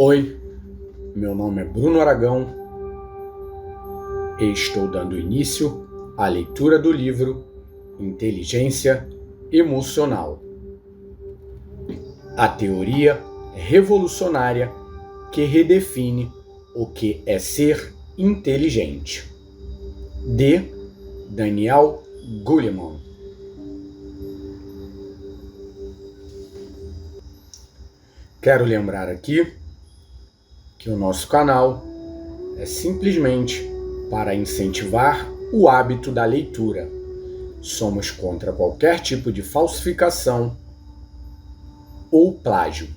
Oi, meu nome é Bruno Aragão e estou dando início à leitura do livro Inteligência Emocional. A teoria revolucionária que redefine o que é ser inteligente. De Daniel Goleman. Quero lembrar aqui que o nosso canal é simplesmente para incentivar o hábito da leitura. Somos contra qualquer tipo de falsificação ou plágio.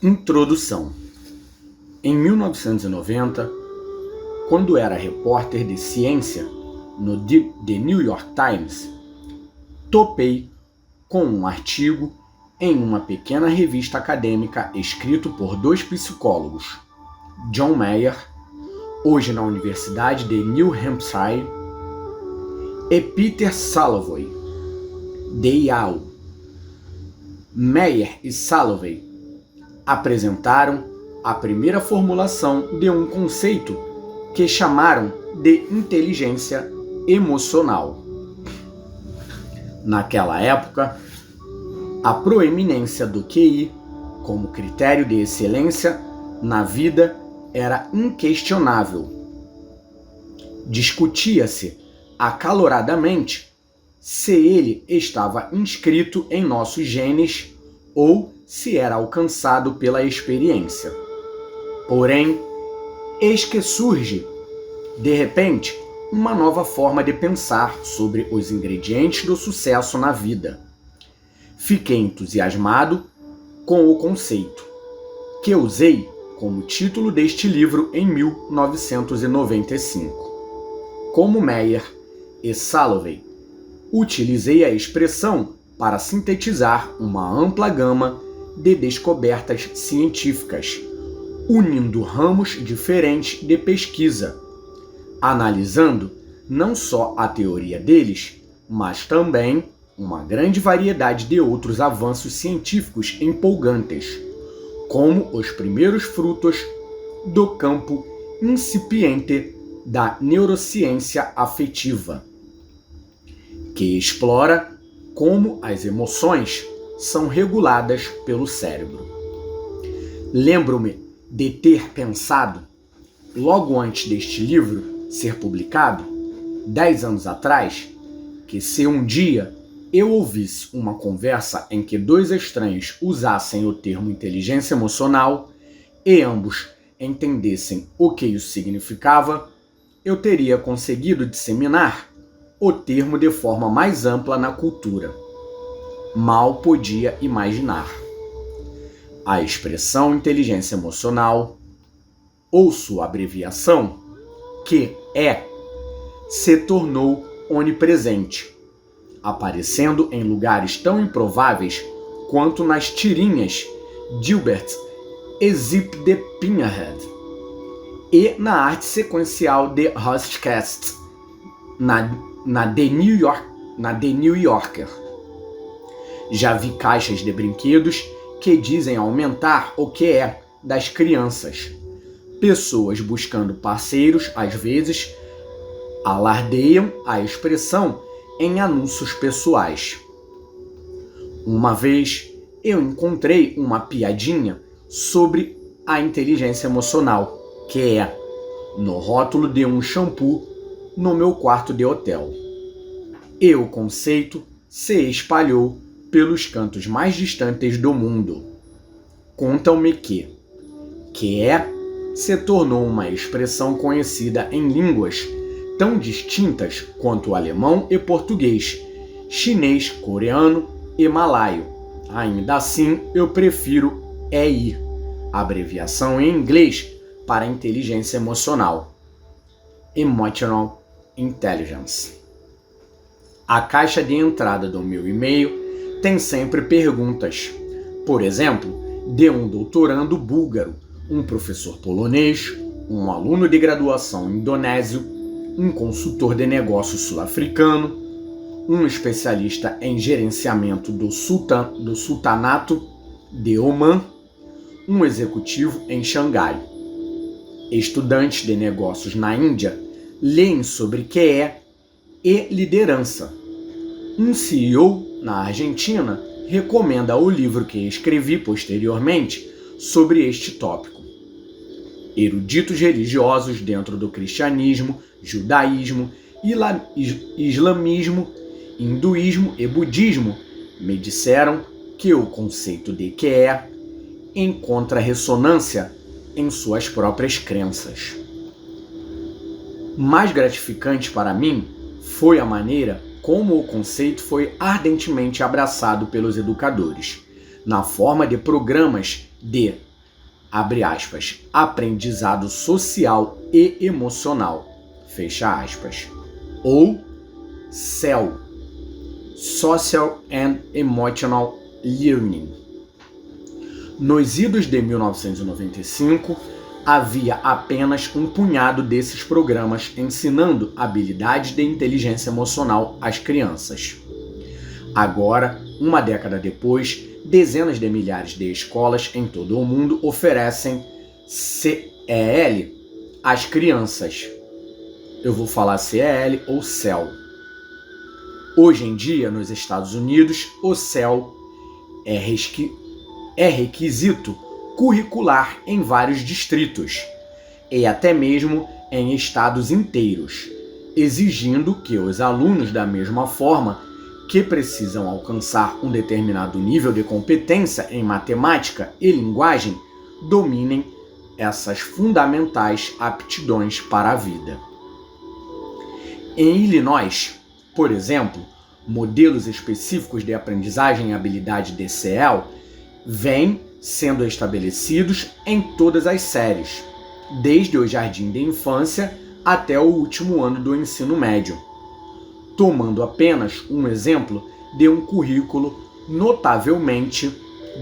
Introdução. Em 1990, quando era repórter de ciência no The New York Times, topei com um artigo em uma pequena revista acadêmica escrito por dois psicólogos, John Mayer, hoje na Universidade de New Hampshire, e Peter Salovey, de Yale. Mayer e Salovey apresentaram a primeira formulação de um conceito que chamaram de inteligência emocional. Naquela época, a proeminência do QI como critério de excelência na vida era inquestionável. Discutia-se acaloradamente se ele estava inscrito em nossos genes ou se era alcançado pela experiência. Porém, eis que surge, de repente, uma nova forma de pensar sobre os ingredientes do sucesso na vida. Fiquei entusiasmado com o conceito, que usei como título deste livro em 1995. Como Mayer e Salovey, utilizei a expressão para sintetizar uma ampla gama de descobertas científicas, unindo ramos diferentes de pesquisa, analisando não só a teoria deles, mas também uma grande variedade de outros avanços científicos empolgantes, como os primeiros frutos do campo incipiente da neurociência afetiva, que explora como as emoções são reguladas pelo cérebro. Lembro-me de ter pensado, logo antes deste livro ser publicado, 10 anos atrás, que se um dia eu ouvisse uma conversa em que dois estranhos usassem o termo inteligência emocional e ambos entendessem o que isso significava, eu teria conseguido disseminar o termo de forma mais ampla na cultura. Mal podia imaginar. A expressão inteligência emocional, ou sua abreviação, QE, se tornou onipresente, aparecendo em lugares tão improváveis quanto nas tirinhas Gilbert e Zip the Pinhead e na arte sequencial de Hostcast na The New Yorker. Já vi caixas de brinquedos que dizem aumentar o QE das crianças. Pessoas buscando parceiros, às vezes, alardeiam a expressão em anúncios pessoais. Uma vez, eu encontrei uma piadinha sobre a inteligência emocional, que é no rótulo de um shampoo no meu quarto de hotel. E o conceito se espalhou pelos cantos mais distantes do mundo. Contam-me que se tornou uma expressão conhecida em línguas tão distintas quanto o alemão e português, chinês, coreano e malaio. Ainda assim, eu prefiro EI, abreviação em inglês para inteligência emocional. Emotional Intelligence. A caixa de entrada do meu e-mail tem sempre perguntas. Por exemplo, de um doutorando búlgaro, um professor polonês, um aluno de graduação indonésio, um consultor de negócios sul-africano, um especialista em gerenciamento do Sultanato de Omã, um executivo em Xangai. Estudantes de negócios na Índia leem sobre QE e liderança. Um CEO na Argentina recomenda o livro que escrevi posteriormente sobre este tópico. Eruditos religiosos dentro do cristianismo, judaísmo, islamismo, hinduísmo e budismo me disseram que o conceito de QE encontra ressonância em suas próprias crenças. Mais gratificante para mim foi a maneira como o conceito foi ardentemente abraçado pelos educadores, na forma de programas de, abre aspas, aprendizado social e emocional, fecha aspas, ou SEL, Social and Emotional Learning. Nos idos de 1995, havia apenas um punhado desses programas ensinando habilidades de inteligência emocional às crianças. Agora, uma década depois, dezenas de milhares de escolas em todo o mundo oferecem CEL às crianças. Eu vou falar CEL ou CEL. Hoje em dia, nos Estados Unidos, o CEL é requisito curricular em vários distritos e até mesmo em estados inteiros, exigindo que os alunos, da mesma forma que precisam alcançar um determinado nível de competência em matemática e linguagem, dominem essas fundamentais aptidões para a vida. Em Illinois, por exemplo, modelos específicos de aprendizagem e habilidade de CEL vêm sendo estabelecidos em todas as séries, desde o jardim de infância até o último ano do ensino médio, tomando apenas um exemplo de um currículo notavelmente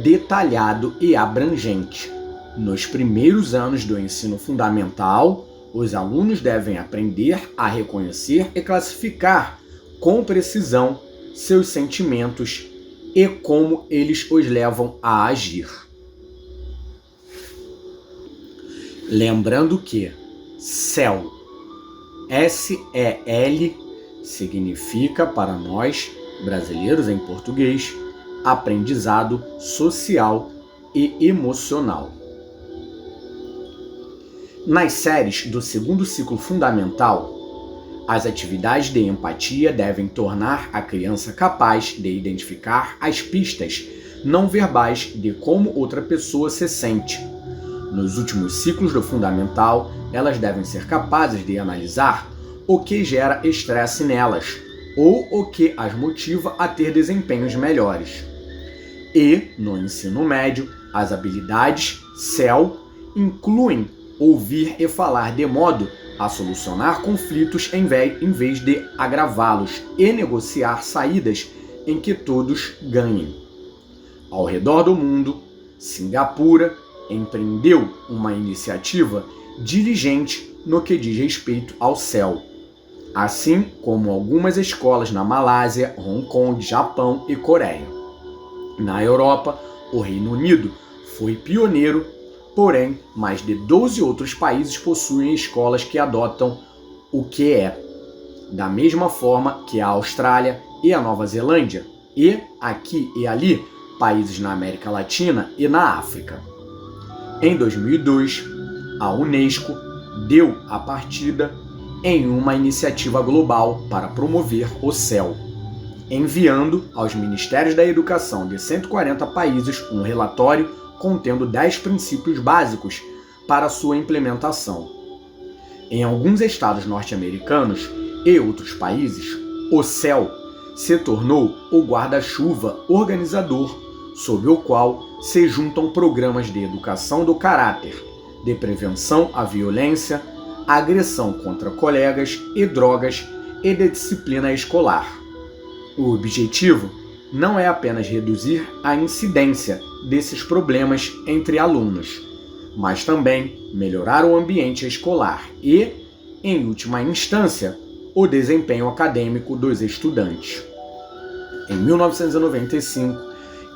detalhado e abrangente. Nos primeiros anos do ensino fundamental, os alunos devem aprender a reconhecer e classificar com precisão seus sentimentos e como eles os levam a agir. Lembrando que SEL, S-E-L, significa para nós, brasileiros em português, aprendizado social e emocional. Nas séries do segundo ciclo fundamental, as atividades de empatia devem tornar a criança capaz de identificar as pistas não verbais de como outra pessoa se sente. Nos últimos ciclos do fundamental, elas devem ser capazes de analisar o que gera estresse nelas ou o que as motiva a ter desempenhos melhores. E, no ensino médio, as habilidades SEL incluem ouvir e falar de modo a solucionar conflitos em vez de agravá-los e negociar saídas em que todos ganhem. Ao redor do mundo, Singapura empreendeu uma iniciativa diligente no que diz respeito ao SEL, assim como algumas escolas na Malásia, Hong Kong, Japão e Coreia. Na Europa, o Reino Unido foi pioneiro, porém, mais de 12 outros países possuem escolas que adotam o QE, da mesma forma que a Austrália e a Nova Zelândia, e, aqui e ali, países na América Latina e na África. Em 2002, a Unesco deu a partida em uma iniciativa global para promover o SEL, enviando aos Ministérios da Educação de 140 países um relatório contendo 10 princípios básicos para sua implementação. Em alguns estados norte-americanos e outros países, o SEL se tornou o guarda-chuva organizador sob o qual se juntam programas de educação do caráter, de prevenção à violência, agressão contra colegas e drogas e de disciplina escolar. O objetivo não é apenas reduzir a incidência desses problemas entre alunos, mas também melhorar o ambiente escolar e, em última instância, o desempenho acadêmico dos estudantes. Em 1995,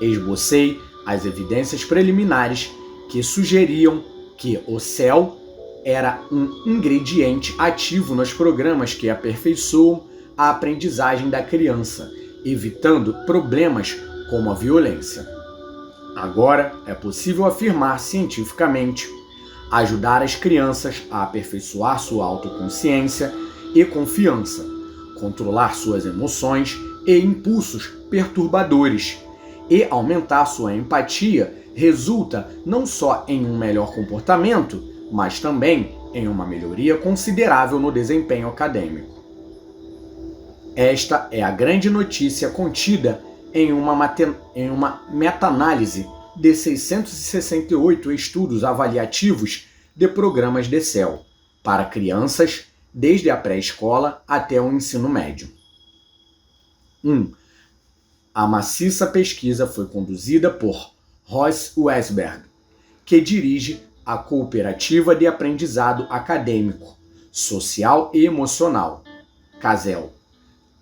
esbocei as evidências preliminares que sugeriam que o CEL era um ingrediente ativo nos programas que aperfeiçoam a aprendizagem da criança, evitando problemas como a violência. Agora é possível afirmar cientificamente ajudar as crianças a aperfeiçoar sua autoconsciência e confiança, controlar suas emoções e impulsos perturbadores e aumentar sua empatia resulta não só em um melhor comportamento, mas também em uma melhoria considerável no desempenho acadêmico. Esta é a grande notícia contida em uma meta-análise de 668 estudos avaliativos de programas de CEL para crianças desde a pré-escola até o ensino médio. 1. A maciça pesquisa foi conduzida por Ross Wesberg, que dirige a Cooperativa de Aprendizado Acadêmico, Social e Emocional, CASEL,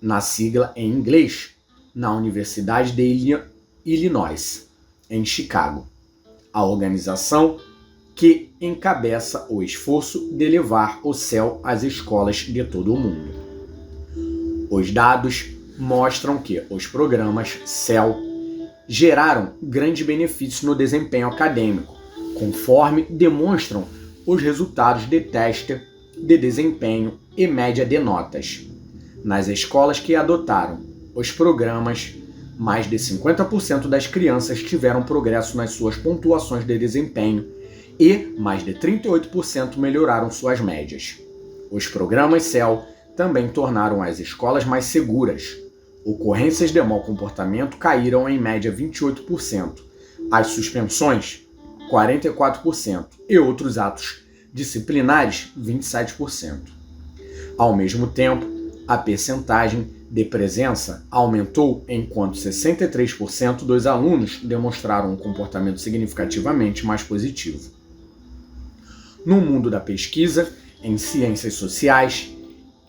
na sigla em inglês, na Universidade de Illinois, em Chicago, a organização que encabeça o esforço de levar o CEL às escolas de todo o mundo. Os dados mostram que os programas CEL geraram grandes benefícios no desempenho acadêmico, conforme demonstram os resultados de teste de desempenho e média de notas. Nas escolas que adotaram os programas, mais de 50% das crianças tiveram progresso nas suas pontuações de desempenho e mais de 38% melhoraram suas médias. Os programas CEL também tornaram as escolas mais seguras. Ocorrências de mau comportamento caíram em média 28%, as suspensões 44% e outros atos disciplinares 27%. Ao mesmo tempo, a percentagem de presença aumentou enquanto 63% dos alunos demonstraram um comportamento significativamente mais positivo. No mundo da pesquisa, em ciências sociais,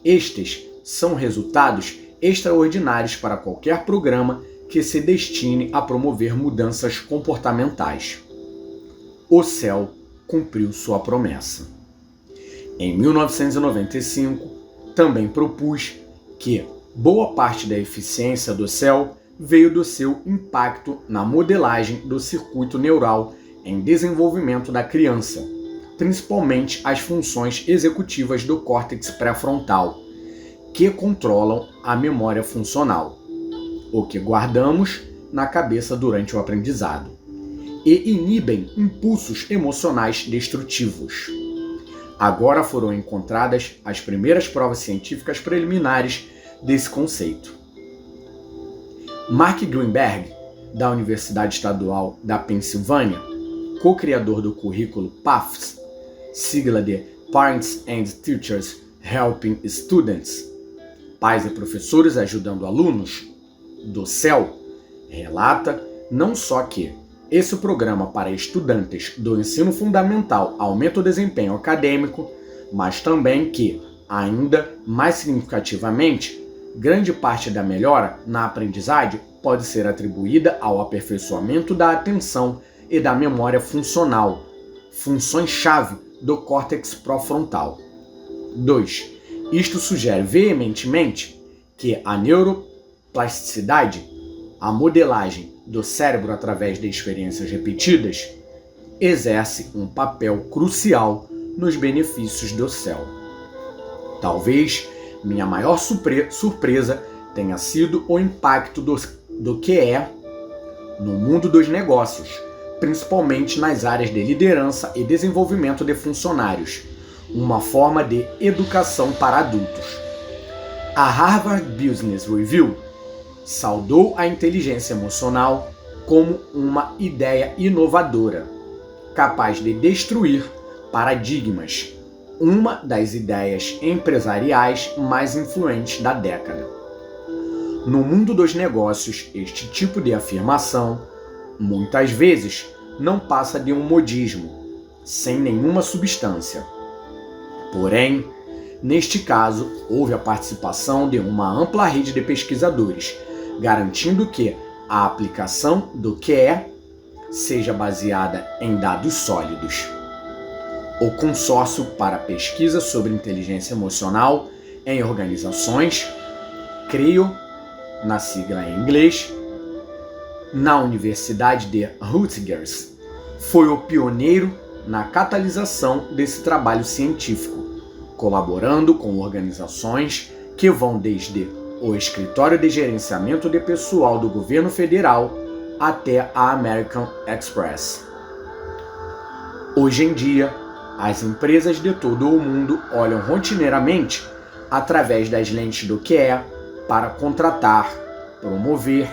estes são resultados extraordinários para qualquer programa que se destine a promover mudanças comportamentais. O CEL cumpriu sua promessa. Em 1995, também propus que boa parte da eficiência do CEL veio do seu impacto na modelagem do circuito neural em desenvolvimento da criança, principalmente as funções executivas do córtex pré-frontal, que controlam a memória funcional, o que guardamos na cabeça durante o aprendizado, e inibem impulsos emocionais destrutivos. Agora foram encontradas as primeiras provas científicas preliminares desse conceito. Mark Greenberg, da Universidade Estadual da Pensilvânia, co-criador do currículo PAFS, sigla de Parents and Teachers Helping Students, Pais e Professores Ajudando Alunos, do CEL, relata não só que esse programa para estudantes do ensino fundamental aumenta o desempenho acadêmico, mas também que, ainda mais significativamente, grande parte da melhora na aprendizagem pode ser atribuída ao aperfeiçoamento da atenção e da memória funcional, funções-chave do córtex pré-frontal. 2. Isto sugere veementemente que a neuroplasticidade, a modelagem do cérebro através de experiências repetidas, exerce um papel crucial nos benefícios do CEL. Talvez minha maior surpresa tenha sido o impacto do QE no mundo dos negócios, principalmente nas áreas de liderança e desenvolvimento de funcionários, uma forma de educação para adultos. A Harvard Business Review saudou a inteligência emocional como uma ideia inovadora, capaz de destruir paradigmas, uma das ideias empresariais mais influentes da década. No mundo dos negócios, este tipo de afirmação, muitas vezes, não passa de um modismo, sem nenhuma substância. Porém, Neste caso, houve a participação de uma ampla rede de pesquisadores, garantindo que a aplicação do QE seja baseada em dados sólidos. O Consórcio para Pesquisa sobre Inteligência Emocional em Organizações, CREO, na sigla em inglês, na Universidade de Rutgers, foi o pioneiro na catalisação desse trabalho científico, colaborando com organizações que vão desde o Escritório de Gerenciamento de Pessoal do Governo Federal até a American Express. Hoje em dia, as empresas de todo o mundo olham rotineiramente através das lentes do QE para contratar, promover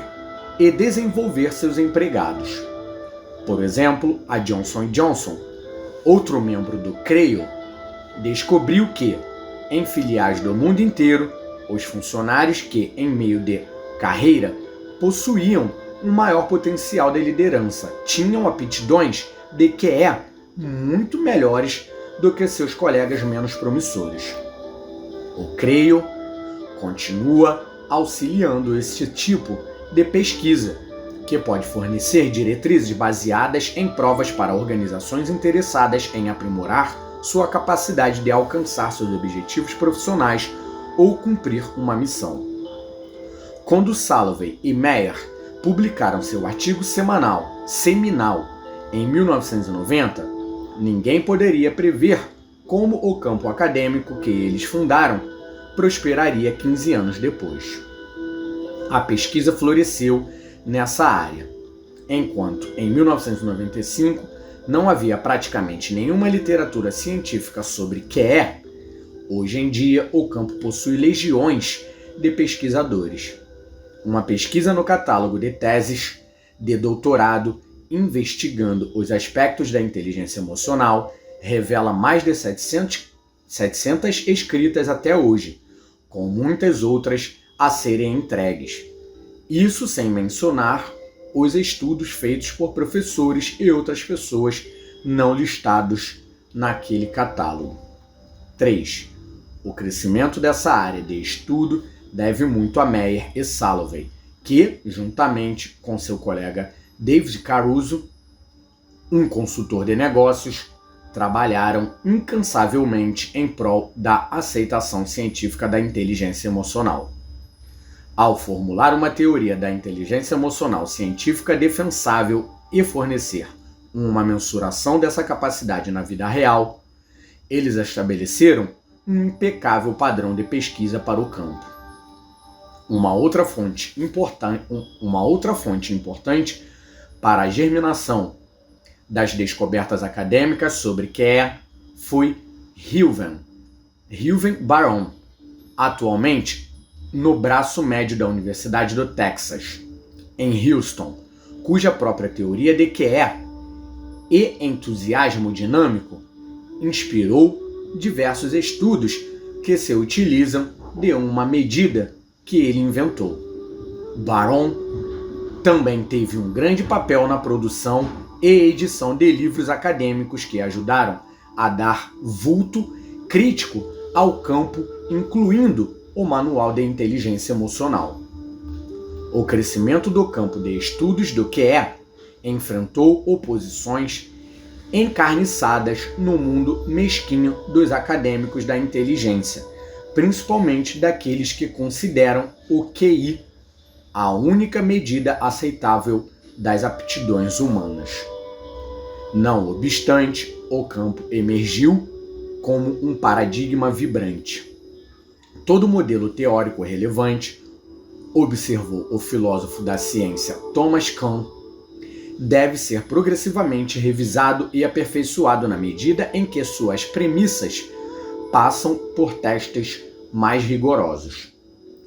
e desenvolver seus empregados. Por exemplo, a Johnson & Johnson, outro membro do CREO, descobriu que, em filiais do mundo inteiro, os funcionários que, em meio de carreira, possuíam um maior potencial de liderança tinham aptidões de QE muito melhores do que seus colegas menos promissores. O CREO continua auxiliando esse tipo de pesquisa, que pode fornecer diretrizes baseadas em provas para organizações interessadas em aprimorar sua capacidade de alcançar seus objetivos profissionais ou cumprir uma missão. Quando Salovey e Meyer publicaram seu artigo seminal em 1990, ninguém poderia prever como o campo acadêmico que eles fundaram prosperaria 15 anos depois. A pesquisa floresceu nessa área, enquanto em 1995 não havia praticamente nenhuma literatura científica sobre QE. Hoje em dia, o campo possui legiões de pesquisadores. Uma pesquisa no catálogo de teses de doutorado investigando os aspectos da inteligência emocional revela mais de 700 escritas até hoje, com muitas outras a serem entregues. Isso sem mencionar os estudos feitos por professores e outras pessoas não listados naquele catálogo. 3. O crescimento dessa área de estudo deve muito a Meyer e Salovey, que, juntamente com seu colega David Caruso, um consultor de negócios, trabalharam incansavelmente em prol da aceitação científica da inteligência emocional. Ao formular uma teoria da inteligência emocional científica defensável e fornecer uma mensuração dessa capacidade na vida real, eles estabeleceram um impecável padrão de pesquisa para o campo. Uma outra fonte importante para a germinação das descobertas acadêmicas sobre QE foi Reuven Baron, atualmente no braço médio da Universidade do Texas, em Houston, cuja própria teoria de QE e entusiasmo dinâmico inspirou diversos estudos que se utilizam de uma medida que ele inventou. Baron também teve um grande papel na produção e edição de livros acadêmicos que ajudaram a dar vulto crítico ao campo, incluindo o Manual de Inteligência Emocional. O crescimento do campo de estudos do QE enfrentou oposições encarniçadas no mundo mesquinho dos acadêmicos da inteligência, principalmente daqueles que consideram o QI a única medida aceitável das aptidões humanas. Não obstante, o campo emergiu como um paradigma vibrante. Todo modelo teórico relevante, observou o filósofo da ciência Thomas Kuhn, deve ser progressivamente revisado e aperfeiçoado na medida em que suas premissas passam por testes mais rigorosos.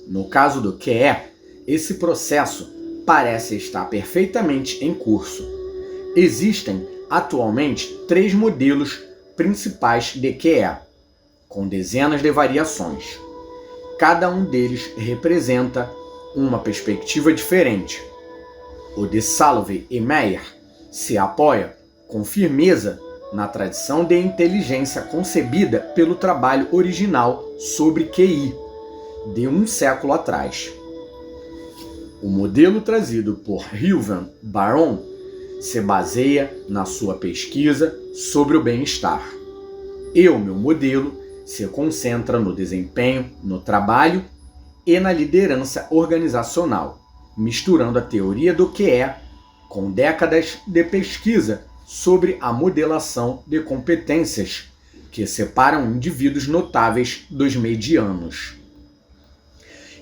No caso do QE, esse processo parece estar perfeitamente em curso. Existem atualmente 3 modelos principais de QE, com dezenas de variações. Cada um deles representa uma perspectiva diferente. O de Salovey e Meyer se apoia com firmeza na tradição de inteligência concebida pelo trabalho original sobre QI, de um século atrás. O modelo trazido por Reuven Bar-On se baseia na sua pesquisa sobre o bem-estar. E o meu modelo se concentra no desempenho, no trabalho e na liderança organizacional, misturando a teoria do QE com décadas de pesquisa sobre a modelação de competências que separam indivíduos notáveis dos medianos.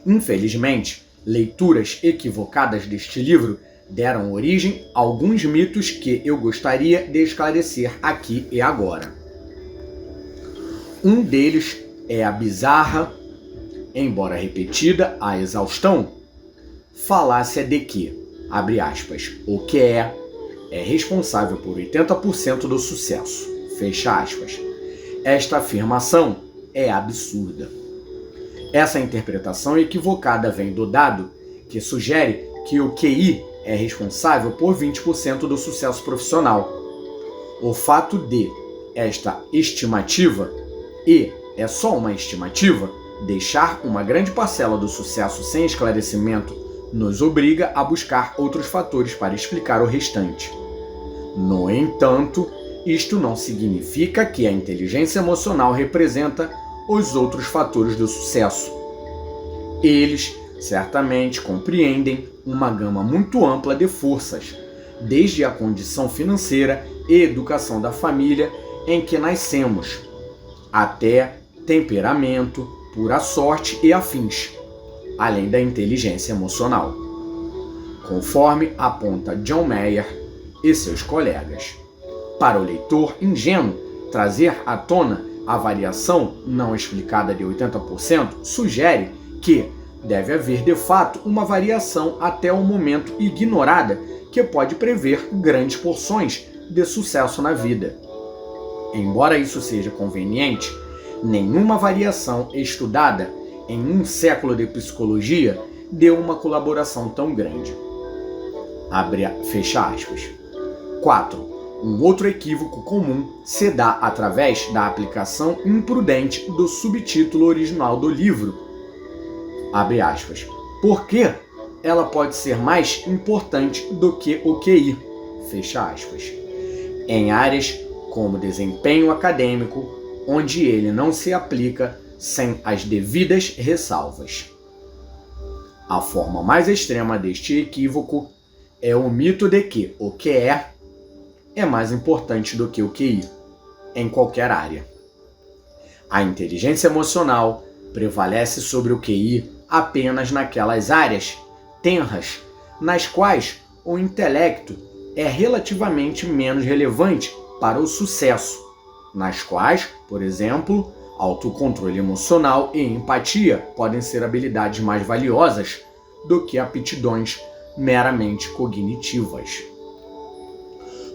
Infelizmente, leituras equivocadas deste livro deram origem a alguns mitos que eu gostaria de esclarecer aqui e agora. Um deles é a bizarra, embora repetida à exaustão, falácia de que, abre aspas, o QE é responsável por 80% do sucesso, fecha aspas. Esta afirmação é absurda. Essa interpretação equivocada vem do dado que sugere que o QI é responsável por 20% do sucesso profissional. O fato de esta estimativa, e é só uma estimativa, deixar uma grande parcela do sucesso sem esclarecimento nos obriga a buscar outros fatores para explicar o restante. No entanto, isto não significa que a inteligência emocional representa os outros fatores do sucesso. Eles certamente compreendem uma gama muito ampla de forças, desde a condição financeira e educação da família em que nascemos, até temperamento, pura sorte e afins, além da inteligência emocional, conforme aponta John Mayer e seus colegas. Para o leitor ingênuo, trazer à tona a variação não explicada de 80% sugere que deve haver de fato uma variação até o momento ignorada que pode prever grandes porções de sucesso na vida. Embora isso seja conveniente, nenhuma variação estudada em um século de psicologia deu uma colaboração tão grande. Fecha aspas. 4. Um outro equívoco comum se dá através da aplicação imprudente do subtítulo original do livro. Abre aspas. Por que ela pode ser mais importante do que o QI? Fecha aspas. Em áreas como desempenho acadêmico, onde ele não se aplica sem as devidas ressalvas. A forma mais extrema deste equívoco é o mito de que o QE é mais importante do que o QI, em qualquer área. A inteligência emocional prevalece sobre o QI apenas naquelas áreas tenras, nas quais o intelecto é relativamente menos relevante para o sucesso, nas quais, por exemplo, autocontrole emocional e empatia podem ser habilidades mais valiosas do que aptidões meramente cognitivas.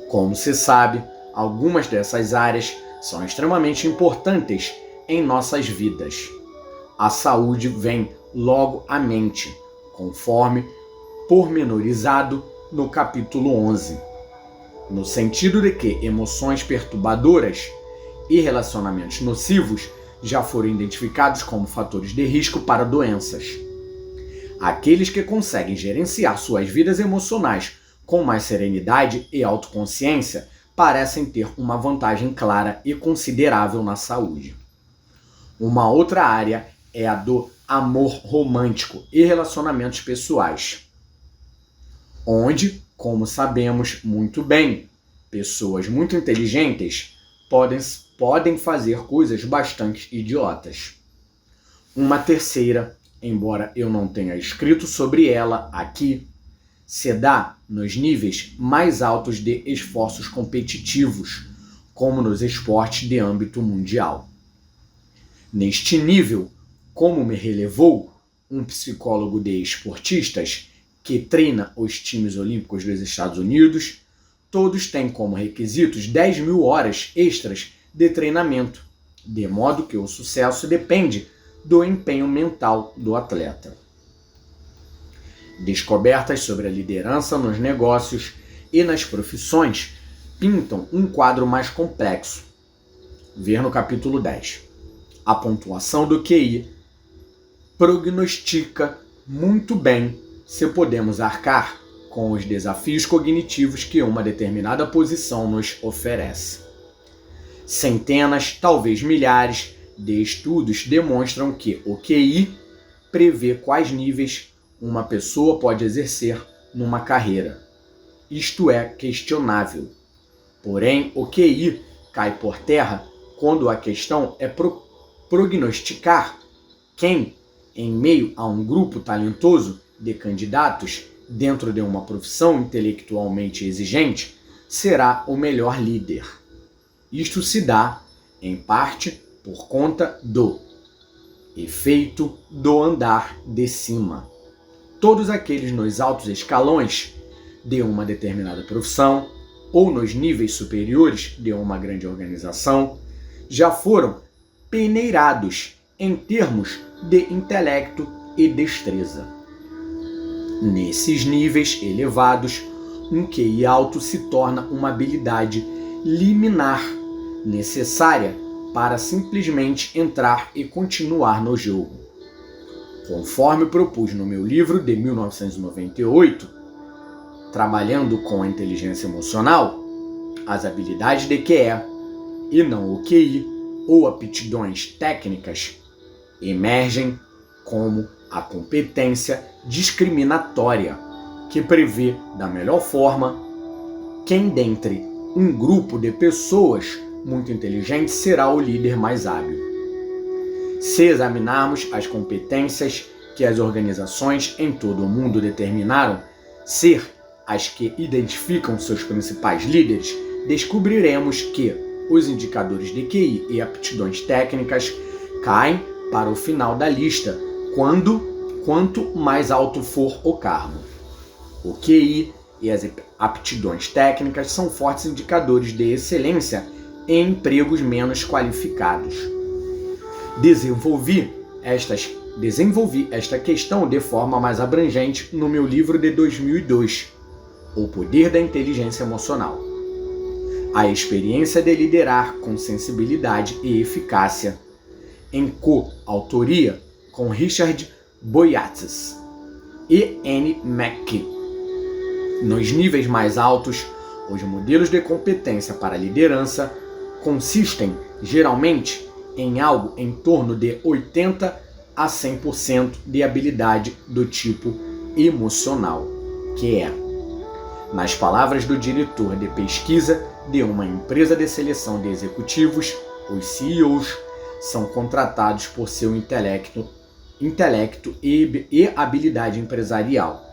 Como se sabe, algumas dessas áreas são extremamente importantes em nossas vidas. A saúde vem logo à mente, conforme pormenorizado no capítulo 11, no sentido de que emoções perturbadoras e relacionamentos nocivos já foram identificados como fatores de risco para doenças. Aqueles que conseguem gerenciar suas vidas emocionais com mais serenidade e autoconsciência parecem ter uma vantagem clara e considerável na saúde. Uma outra área é a do amor romântico e relacionamentos pessoais, onde, como sabemos muito bem, pessoas muito inteligentes podem fazer coisas bastante idiotas. Uma terceira, embora eu não tenha escrito sobre ela aqui, se dá nos níveis mais altos de esforços competitivos, como nos esportes de âmbito mundial. Neste nível, como me relevou um psicólogo de esportistas que treina os times olímpicos dos Estados Unidos, todos têm como requisitos 10.000 horas extras de treinamento, de modo que o sucesso depende do empenho mental do atleta. Descobertas sobre a liderança nos negócios e nas profissões pintam um quadro mais complexo. Ver no capítulo 10. A pontuação do QI prognostica muito bem se podemos arcar com os desafios cognitivos que uma determinada posição nos oferece. Centenas, talvez milhares, de estudos demonstram que o QI prevê quais níveis uma pessoa pode exercer numa carreira. Isto é questionável. Porém, o QI cai por terra quando a questão é prognosticar quem, em meio a um grupo talentoso de candidatos dentro de uma profissão intelectualmente exigente, será o melhor líder. Isto se dá, em parte, por conta do efeito do andar de cima. Todos aqueles nos altos escalões de uma determinada profissão ou nos níveis superiores de uma grande organização já foram peneirados em termos de intelecto e destreza. Nesses níveis elevados, um QI alto se torna uma habilidade liminar necessária para simplesmente entrar e continuar no jogo. Conforme propus no meu livro de 1998, Trabalhando com a Inteligência Emocional, as habilidades de QE, e não o QI, ou aptidões técnicas, emergem como a competência discriminatória, que prevê da melhor forma quem dentre um grupo de pessoas muito inteligentes será o líder mais hábil. Se examinarmos as competências que as organizações em todo o mundo determinaram ser as que identificam seus principais líderes, descobriremos que os indicadores de QI e aptidões técnicas caem para o final da lista quanto mais alto for o cargo. O QI e as aptidões técnicas são fortes indicadores de excelência em empregos menos qualificados. Desenvolvi esta questão de forma mais abrangente no meu livro de 2002, O Poder da Inteligência Emocional. A experiência de liderar com sensibilidade e eficácia, em coautoria com Richard Boyatzis e Annie McKee. Nos níveis mais altos, os modelos de competência para liderança consistem, geralmente, em algo em torno de 80% a 100% de habilidade do tipo emocional, que é, nas palavras do diretor de pesquisa de uma empresa de seleção de executivos, os CEOs são contratados por seu intelecto e habilidade empresarial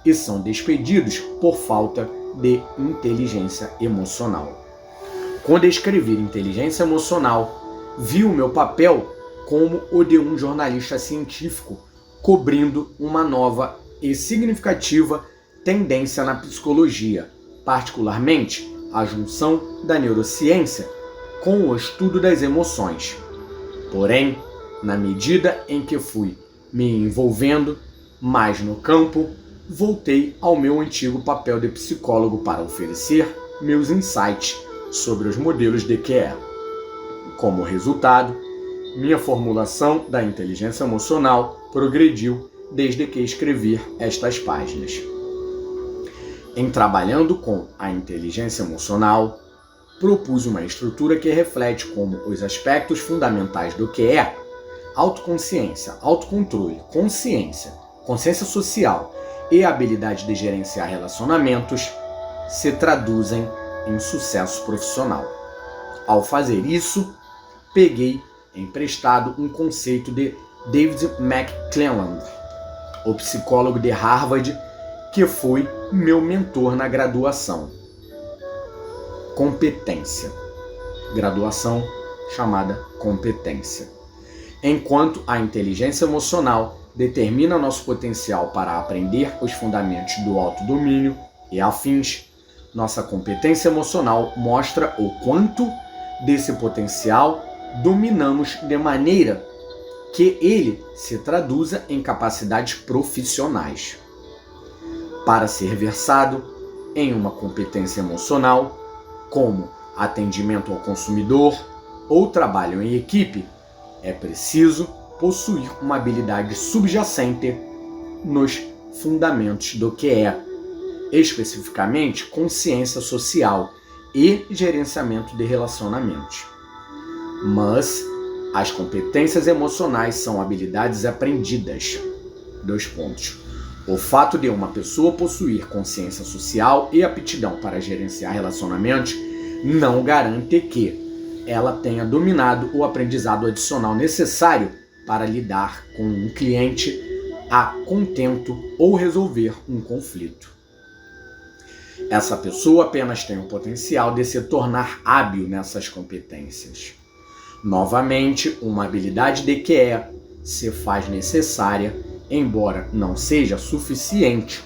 e são despedidos por falta de inteligência emocional. Quando escrevi inteligência emocional, vi o meu papel como o de um jornalista científico cobrindo uma nova e significativa tendência na psicologia, particularmente a junção da neurociência com o estudo das emoções. Porém, na medida em que fui me envolvendo mais no campo, voltei ao meu antigo papel de psicólogo para oferecer meus insights sobre os modelos de QE. Como resultado, minha formulação da inteligência emocional progrediu desde que escrevi estas páginas. Em Trabalhando com a Inteligência Emocional, propus uma estrutura que reflete como os aspectos fundamentais do QE, autoconsciência, autocontrole, consciência social e a habilidade de gerenciar relacionamentos, se traduzem em sucesso profissional. Ao fazer isso, peguei emprestado um conceito de David McClelland, o psicólogo de Harvard, que foi meu mentor na graduação. Competência. Graduação chamada competência. Enquanto a inteligência emocional determina nosso potencial para aprender os fundamentos do autodomínio e afins, nossa competência emocional mostra o quanto desse potencial dominamos de maneira que ele se traduza em capacidades profissionais. Para ser versado em uma competência emocional, como atendimento ao consumidor ou trabalho em equipe, é preciso possuir uma habilidade subjacente nos fundamentos do que é, especificamente, consciência social e gerenciamento de relacionamentos. Mas as competências emocionais são habilidades aprendidas. O fato de uma pessoa possuir consciência social e aptidão para gerenciar relacionamentos não garante que ela tenha dominado o aprendizado adicional necessário para lidar com um cliente a contento ou resolver um conflito. Essa pessoa apenas tem o potencial de se tornar hábil nessas competências. Novamente, uma habilidade de QE se faz necessária, embora não seja suficiente,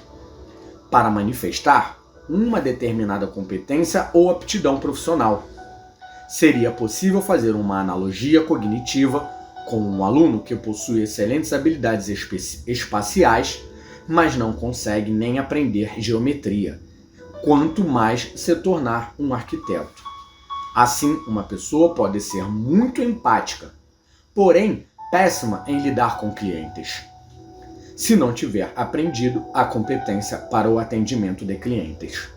para manifestar uma determinada competência ou aptidão profissional. Seria possível fazer uma analogia cognitiva com um aluno que possui excelentes habilidades espaciais, mas não consegue nem aprender geometria, quanto mais se tornar um arquiteto. Assim, uma pessoa pode ser muito empática, porém péssima em lidar com clientes, se não tiver aprendido a competência para o atendimento de clientes.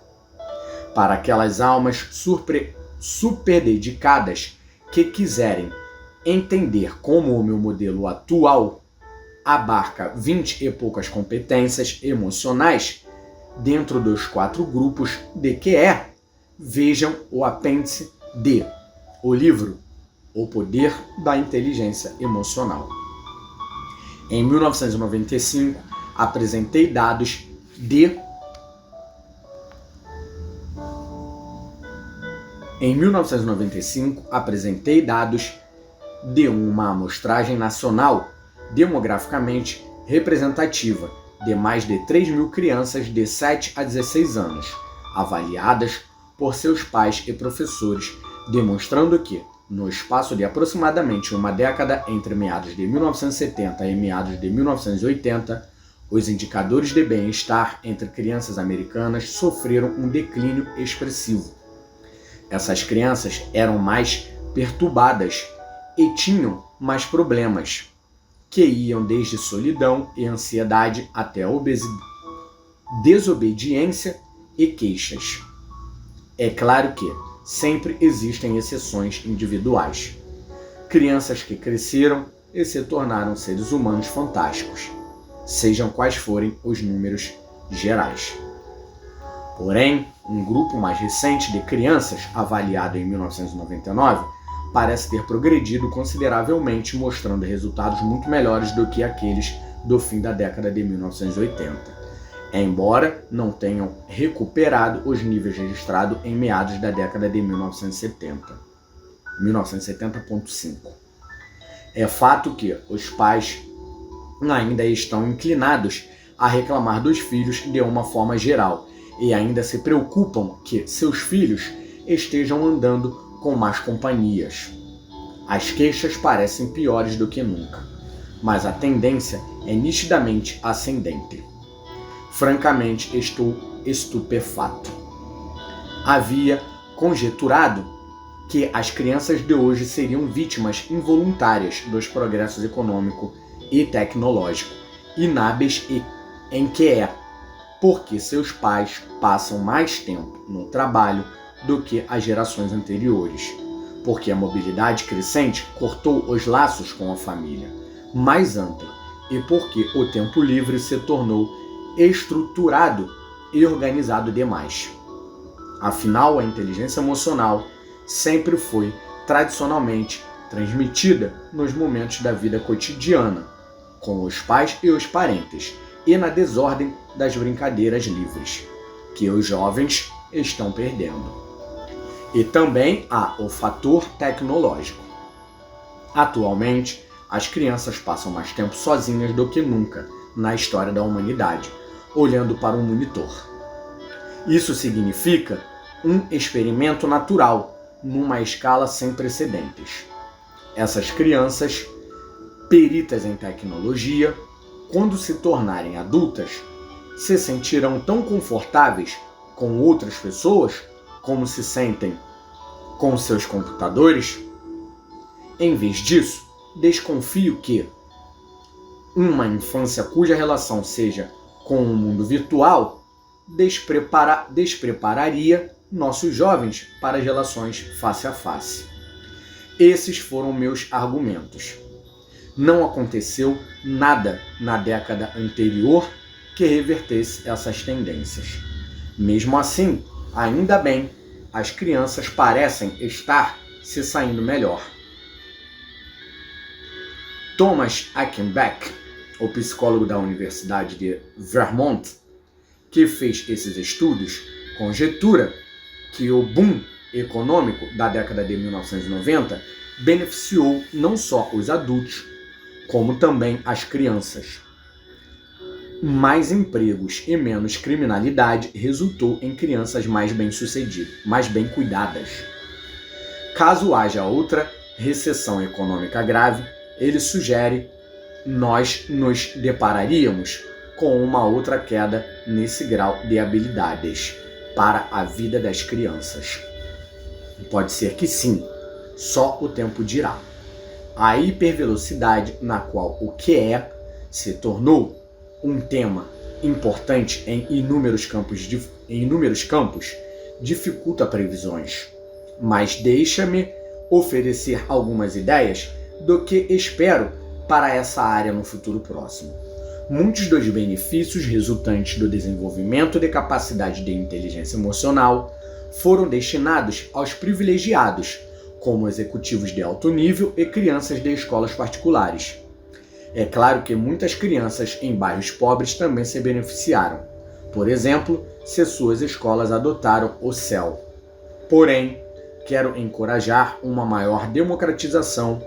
Para aquelas almas super dedicadas que quiserem entender como o meu modelo atual abarca 20 e poucas competências emocionais dentro dos 4 grupos de QE, vejam o apêndice D, o livro O Poder da Inteligência Emocional. Em 1995, apresentei dados de uma amostragem nacional demograficamente representativa de mais de 3.000 crianças de 7 a 16 anos, avaliadas por seus pais e professores, demonstrando que, no espaço de aproximadamente uma década entre meados de 1970 e meados de 1980, os indicadores de bem-estar entre crianças americanas sofreram um declínio expressivo. Essas crianças eram mais perturbadas e tinham mais problemas, que iam desde solidão e ansiedade até desobediência e queixas. É claro que sempre existem exceções individuais. Crianças que cresceram e se tornaram seres humanos fantásticos, sejam quais forem os números gerais. Porém, um grupo mais recente de crianças, avaliado em 1999, parece ter progredido consideravelmente, mostrando resultados muito melhores do que aqueles do fim da década de 1980. Embora não tenham recuperado os níveis registrados em meados da década de 1970.5. É fato que os pais ainda estão inclinados a reclamar dos filhos de uma forma geral e ainda se preocupam que seus filhos estejam andando com más companhias. As queixas parecem piores do que nunca, mas a tendência é nitidamente ascendente. Francamente, estou estupefato. Havia conjeturado que as crianças de hoje seriam vítimas involuntárias dos progressos econômico e tecnológico, inábeis em QE, porque seus pais passam mais tempo no trabalho do que as gerações anteriores, porque a mobilidade crescente cortou os laços com a família mais ampla e porque o tempo livre se tornou estruturado e organizado demais. Afinal, a inteligência emocional sempre foi tradicionalmente transmitida nos momentos da vida cotidiana, com os pais e os parentes, e na desordem das brincadeiras livres, que os jovens estão perdendo. E também há o fator tecnológico. Atualmente, as crianças passam mais tempo sozinhas do que nunca na história da humanidade, olhando para um monitor. Isso significa um experimento natural, numa escala sem precedentes. Essas crianças, peritas em tecnologia, quando se tornarem adultas, se sentirão tão confortáveis com outras pessoas como se sentem com seus computadores? Em vez disso, desconfio que uma infância cuja relação seja com o mundo virtual desprepararia nossos jovens para as relações face a face. Esses foram meus argumentos. Não aconteceu nada na década anterior que revertesse essas tendências. Mesmo assim, ainda bem, as crianças parecem estar se saindo melhor. Thomas Ackenbeck, o psicólogo da Universidade de Vermont, que fez esses estudos, conjetura que o boom econômico da década de 1990 beneficiou não só os adultos, como também as crianças. Mais empregos e menos criminalidade resultou em crianças mais bem-sucedidas, mais bem cuidadas. Caso haja outra recessão econômica grave, ele sugere nós nos depararíamos com uma outra queda nesse grau de habilidades para a vida das crianças. Pode ser que sim, só o tempo dirá. A hipervelocidade na qual o que é se tornou um tema importante em inúmeros campos dificulta previsões. Mas deixa-me oferecer algumas ideias do que espero para essa área no futuro próximo. Muitos dos benefícios resultantes do desenvolvimento de capacidade de inteligência emocional foram destinados aos privilegiados, como executivos de alto nível e crianças de escolas particulares. É claro que muitas crianças em bairros pobres também se beneficiaram, por exemplo, se suas escolas adotaram o CEL. Porém, quero encorajar uma maior democratização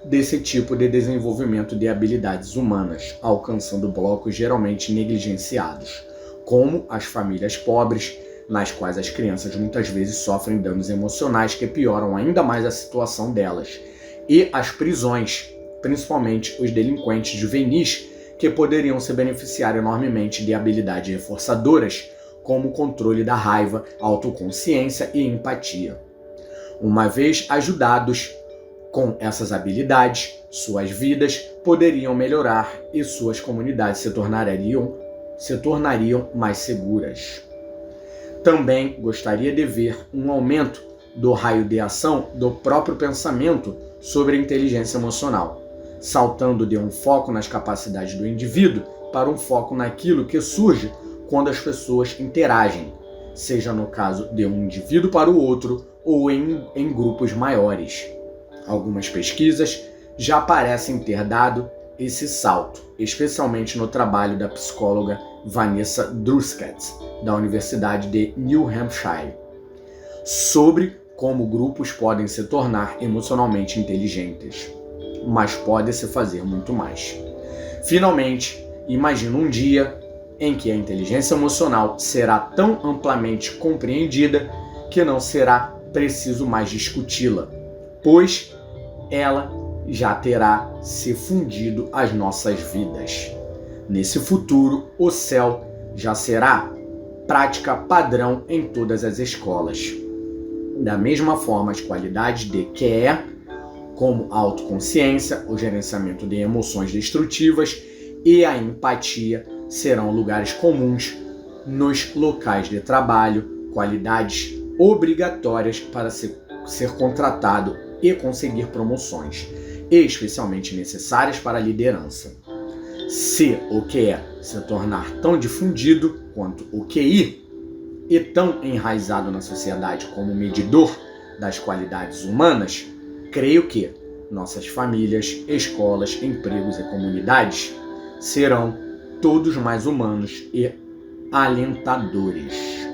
desse tipo de desenvolvimento de habilidades humanas, alcançando blocos geralmente negligenciados, como as famílias pobres, nas quais as crianças muitas vezes sofrem danos emocionais que pioram ainda mais a situação delas, e as prisões, principalmente os delinquentes juvenis, que poderiam se beneficiar enormemente de habilidades reforçadoras, como o controle da raiva, autoconsciência e empatia. Uma vez ajudados com essas habilidades, suas vidas poderiam melhorar e suas comunidades se tornariam mais seguras. Também gostaria de ver um aumento do raio de ação do próprio pensamento sobre a inteligência emocional, saltando de um foco nas capacidades do indivíduo para um foco naquilo que surge quando as pessoas interagem, seja no caso de um indivíduo para o outro ou em grupos maiores. Algumas pesquisas já parecem ter dado esse salto, especialmente no trabalho da psicóloga Vanessa Druskett, da Universidade de New Hampshire, sobre como grupos podem se tornar emocionalmente inteligentes, mas pode-se fazer muito mais. Finalmente, imagino um dia em que a inteligência emocional será tão amplamente compreendida que não será preciso mais discuti-la, pois ela já terá se fundido às nossas vidas. Nesse futuro, o CEL já será prática padrão em todas as escolas. Da mesma forma, as qualidades de QE, como a autoconsciência, o gerenciamento de emoções destrutivas e a empatia, serão lugares comuns nos locais de trabalho, qualidades obrigatórias para ser contratado e conseguir promoções, e especialmente necessárias para a liderança. Se o QE se tornar tão difundido quanto o QI e tão enraizado na sociedade como medidor das qualidades humanas, creio que nossas famílias, escolas, empregos e comunidades serão todos mais humanos e alentadores.